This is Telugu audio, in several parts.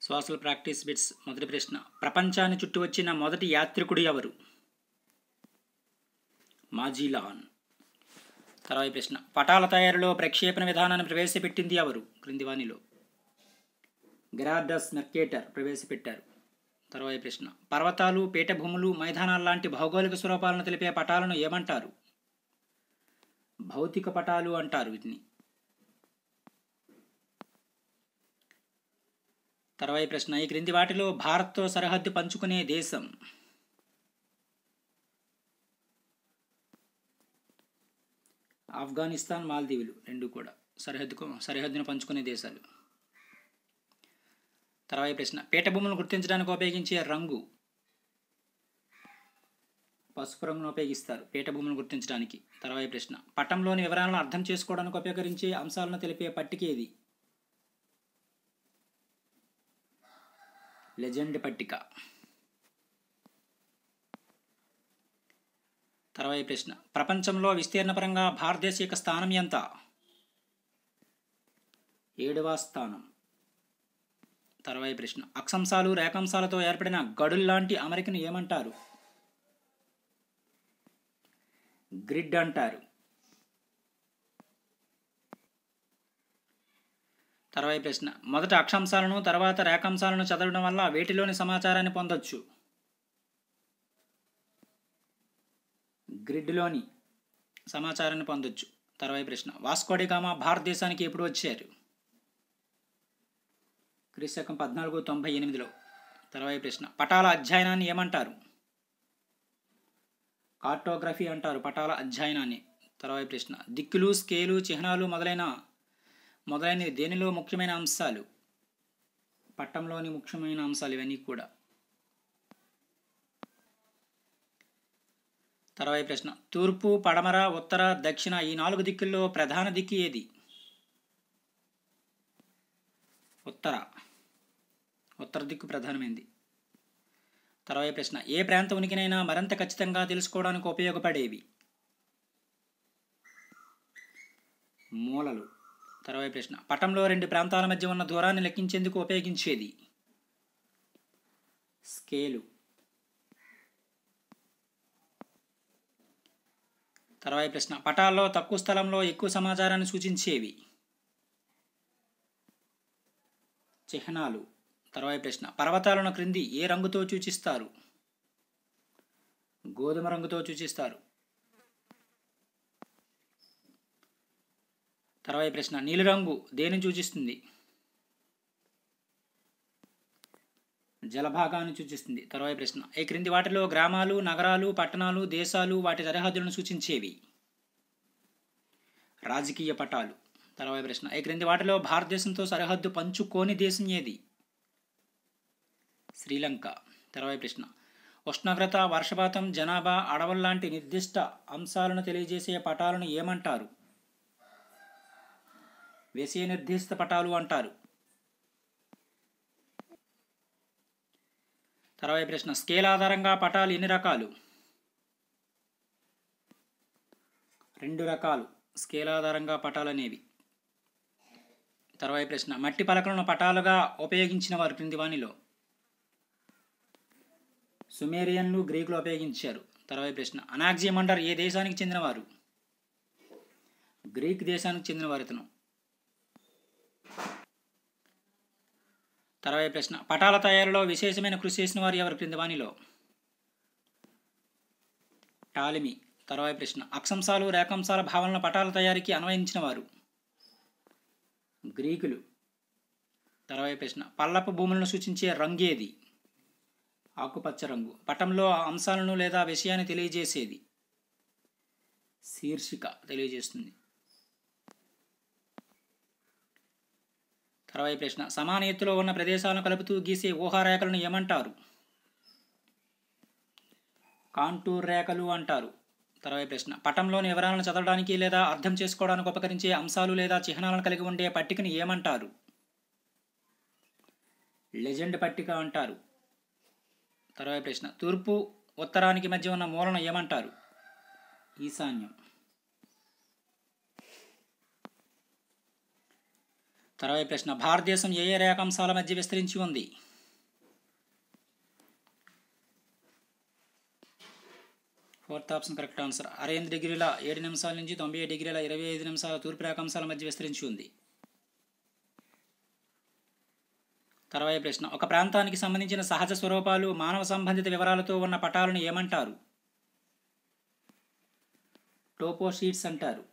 Social practice bits. మొదటి ప్రశ్న, ప్రపంచాన్ని చుట్టూ వచ్చిన మొదటి యాత్రికుడు ఎవరు? మాజిలాన్. తర్వాత ప్రశ్న, పటాల తయారీలో ప్రక్షేపణ విధానాన్ని ప్రవేశపెట్టింది ఎవరు? క్రింది వానిలో గెరార్డస్ మెర్కేటర్ ప్రవేశపెట్టారు. తర్వాత ప్రశ్న, పర్వతాలు, పీఠభూములు, మైదానాలు లాంటి భౌగోళిక స్వరూపాలను తెలిపే పటాలను ఏమంటారు? భౌతిక పటాలు అంటారు వీటిని. తర్వాత ప్రశ్న, ఈ క్రింది వాటిలో భారత్తో సరిహద్దు పంచుకునే దేశం? ఆఫ్ఘనిస్తాన్, మాల్దీవులు రెండు కూడా సరిహద్దును పంచుకునే దేశాలు. తర్వాత ప్రశ్న, పీఠభూములను గుర్తించడానికి ఉపయోగించే రంగు? పసుపు రంగును ఉపయోగిస్తారు పీఠభూములను గుర్తించడానికి. తర్వాత ప్రశ్న, పటంలోని వివరాలను అర్థం చేసుకోవడానికి ఉపయోగించే అంశాలను తెలిపే పట్టిక ఏది? లెజెండ్ పట్టిక. తర్వాత ప్రశ్న, ప్రపంచంలో విస్తీర్ణపరంగా భారతదేశం యొక్క స్థానం ఎంత? 7వ స్థానం. తర్వాత ప్రశ్న, అక్షాంశాలు, రేఖాంశాలతో ఏర్పడిన గడుల్లాంటి అమరికను ఏమంటారు? గ్రిడ్ అంటారు. తర్వాత ప్రశ్న, మొదట అక్షాంశాలను తర్వాత రేఖాంశాలను చదవడం వల్ల వేటిలోని సమాచారాన్ని పొందొచ్చు? గ్రిడ్లోని సమాచారాన్ని పొందొచ్చు. తర్వాత ప్రశ్న, వాస్కో డి గామా భారతదేశానికి ఎప్పుడు వచ్చారు? క్రీస్తు 1498లో. తర్వాత ప్రశ్న, పటాల అధ్యయనాన్ని ఏమంటారు? కార్టోగ్రఫీ అంటారు పటాల అధ్యయనాన్ని. తర్వాత ప్రశ్న, దిక్కులు, స్కేలు, చిహ్నాలు మొదలైనవి దేనిలో ముఖ్యమైన అంశాలు? పట్టంలోని ముఖ్యమైన అంశాలు ఇవన్నీ కూడా. తర్వాత ప్రశ్న, తూర్పు, పడమర, ఉత్తర, దక్షిణ ఈ 4 దిక్కుల్లో ప్రధాన దిక్కు ఏది? ఉత్తర దిక్కు ప్రధానమైంది. తర్వాత ప్రశ్న, ఏ ప్రాంత ఉనికినైనా మరింత ఖచ్చితంగా తెలుసుకోవడానికి ఉపయోగపడేవి? మూలలు. తర్వాత ప్రశ్న, పటంలో 2 ప్రాంతాల మధ్య ఉన్న దూరాన్ని లెక్కించేందుకు ఉపయోగించేది? స్కేలు. తర్వాత ప్రశ్న, పటాల్లో తక్కువ స్థలంలో ఎక్కువ సమాచారాన్ని సూచించేవి? చిహ్నాలు. తర్వాత ప్రశ్న, పర్వతాలను క్రింది ఏ రంగుతో సూచిస్తారు? గోధుమ రంగుతో సూచిస్తారు. తర్వాత ప్రశ్న, నీలిరంగు దేనిని సూచిస్తుంది? జలభాగాన్ని సూచిస్తుంది. తర్వాత ప్రశ్న, ఈ క్రింది వాటిలో గ్రామాలు, నగరాలు, పట్టణాలు, దేశాలు వాటి సరిహద్దులను సూచించేవి? రాజకీయ పటాలు. తర్వాత ప్రశ్న, ఈ క్రింది వాటిలో భారతదేశంతో సరిహద్దు పంచుకోని దేశం ఏది? శ్రీలంక. తర్వాత ప్రశ్న, ఉష్ణోగ్రత, వర్షపాతం, జనాభా, అడవుల్లాంటి నిర్దిష్ట అంశాలను తెలియజేసే పటాలను ఏమంటారు? విషయ నిర్దిష్ట పటాలు అంటారు. తర్వాత ప్రశ్న, స్కేల్ ఆధారంగా పటాలు ఎన్ని రకాలు? 2 రకాలు స్కేల్ ఆధారంగా పటాలు అనేవి. తర్వాత ప్రశ్న, మట్టి పలకలను పటాలుగా ఉపయోగించిన వారు క్రింది వానిలో? సుమేరియన్లు, గ్రీకులు ఉపయోగించారు. తర్వాత ప్రశ్న, అనాక్సిమండర్ ఏ దేశానికి చెందినవారు? గ్రీక్ దేశానికి చెందినవారు ఇతను. తర్వాత ప్రశ్న, పటాల తయారీలో విశేషమైన కృషి చేసిన వారు ఎవరు క్రింది వానిలో? టాలమీ. తర్వాత ప్రశ్న, అక్షాంశాలు, రేఖాంశాల భావనల పటాల తయారీకి అన్వయించిన వారు? గ్రీకులు. తర్వాత ప్రశ్న, పల్లపు భూములను సూచించే రంగు ఏది? ఆకుపచ్చ రంగు. పటంలో అంశాలను లేదా విషయాన్ని తెలియజేసేది? శీర్షిక తెలియజేస్తుంది. తర్వాత ప్రశ్న, సమాన ఎత్తులో ఉన్న ప్రదేశాలను కలుపుతూ గీసే ఊహారేఖలను ఏమంటారు? కాంటూర్ రేఖలు అంటారు. తర్వాత ప్రశ్న, పటంలోని వివరాలను చదవడానికి లేదా అర్థం చేసుకోవడానికి ఉపకరించే అంశాలు లేదా చిహ్నాలను కలిగి ఉండే పట్టికను ఏమంటారు? లెజెండ్ పట్టిక అంటారు. తర్వాత ప్రశ్న, తూర్పు, ఉత్తరానికి మధ్య ఉన్న మూలను ఏమంటారు? ఈశాన్యం. తర్వాత ప్రశ్న భారతదేశం ఏ ఏ రేఖాంశాల మధ్య విస్తరించి ఉంది? Fourth option correct answer. 68 డిగ్రీల 7 నిమిషాల నుంచి 97 డిగ్రీల 25 నిమిషాల తూర్పు రేఖాంశాల మధ్య విస్తరించి ఉంది. తర్వాత ప్రశ్న ఒక ప్రాంతానికి సంబంధించిన సహజ స్వరూపాలు మానవ సంబంధిత వివరాలతో ఉన్న పటాలను ఏమంటారు? టోపో షీట్స్ అంటారు.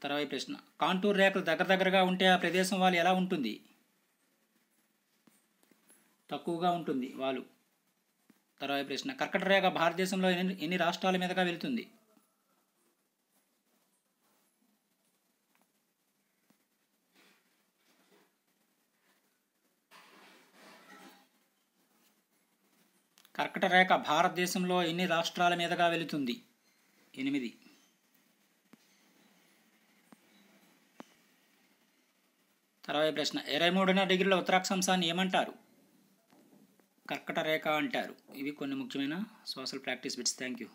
తర్వాత ప్రశ్న కాంటూర్ రేఖలు దగ్గరగా ఉంటే ఆ ప్రదేశం వాలు ఎలా ఉంటుంది? తక్కువగా ఉంటుంది వాలు. తర్వాత ప్రశ్న కర్కట రేఖ భారతదేశంలో ఎన్ని రాష్ట్రాల మీదుగా వెళుతుంది? కర్కట రేఖ భారతదేశంలో ఎన్ని రాష్ట్రాల మీదుగా వెళుతుంది? 8. తర్వాత ప్రశ్న 23.5 డిగ్రీల ఉత్తరాక్షాంశాన్ని ఏమంటారు? కర్కట రేఖ అంటారు. ఇవి కొన్ని ముఖ్యమైన social practice bits. Thank you.